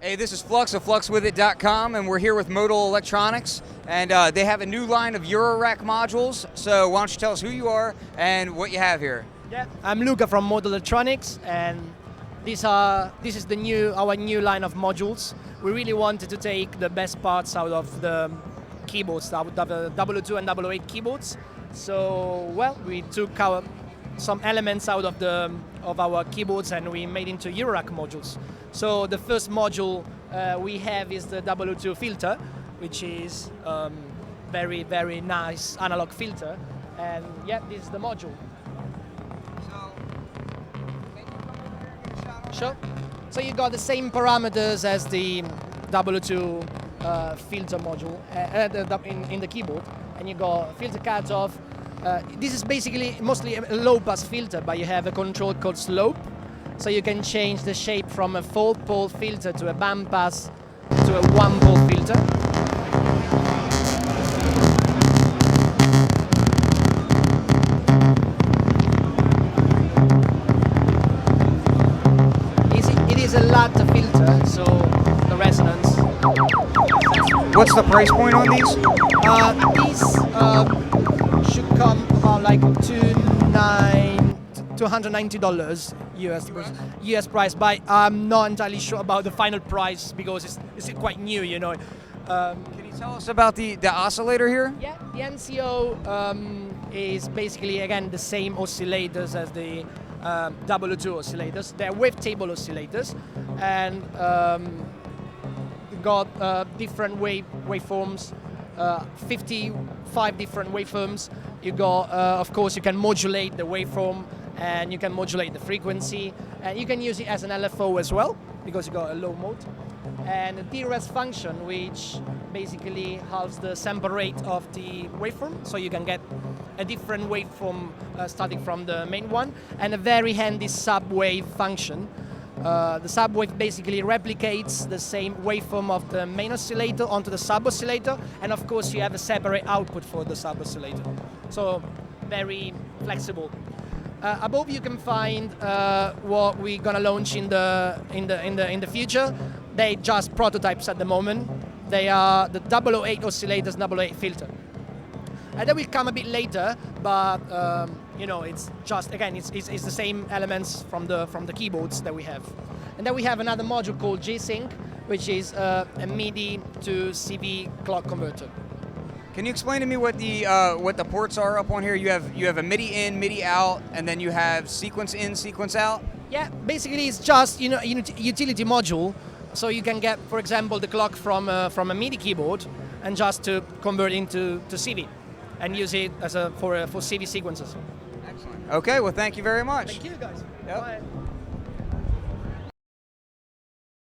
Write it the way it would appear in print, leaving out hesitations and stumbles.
Hey, this is Flux of Fluxwithit.com, and we're here with Modal Electronics, and they have a new line of eurorack modules. So why don't you tell us who you are and what you have here? Yeah, I'm Luca from Modal Electronics, and this is our new line of modules. We really wanted to take the best parts out of the keyboards, out of the 002 and 008 keyboards. So, well, we took some elements out of our keyboards and we made into eurorack modules. So the first module we have is the 002 filter, which is very, very nice analog filter. And yeah, this is the module. Sure. So you got the same parameters as the 002 filter module in the keyboard, and you got filter cutoff. This is basically mostly a low-pass filter, but you have a control called slope, so you can change the shape from a 4-pole filter to a bandpass to a 1-pole filter. It is a ladder filter, so the resonance. What's the price point on these? These should come about like $290 US price, but I'm not entirely sure about the final price because it's quite new, you know. Can you tell us about the oscillator here? Yeah, the NCO is basically, again, the same oscillators as the 002 oscillators. They're wavetable oscillators, and got different waveforms, 55 different waveforms. You got, of course, you can modulate the waveform, and you can modulate the frequency, and you can use it as an LFO as well, because you got a low mode. And the DRS function, which basically halves the sample rate of the waveform, so you can get a different waveform starting from the main one, and a very handy subwave function. The subwave basically replicates the same waveform of the main oscillator onto the sub-oscillator, and of course you have a separate output for the sub-oscillator. So very flexible. Above you can find what we're gonna launch in the future. They just prototypes at the moment. They are the 008 oscillators, 008 filter. And that will come a bit later, but you know, it's just, again, it's the same elements from the keyboards that we have. And then we have another module called G-Sync, which is a MIDI to CV clock converter. Can you explain to me what the ports are up on here? You have a MIDI in, MIDI out, and then you have sequence in, sequence out. Yeah, basically it's just, you know, a utility module, so you can get, for example, the clock from a MIDI keyboard and just to convert into CV and use it as for CV sequences. Excellent. Okay, well, thank you very much. Thank you, guys. Yep. Bye.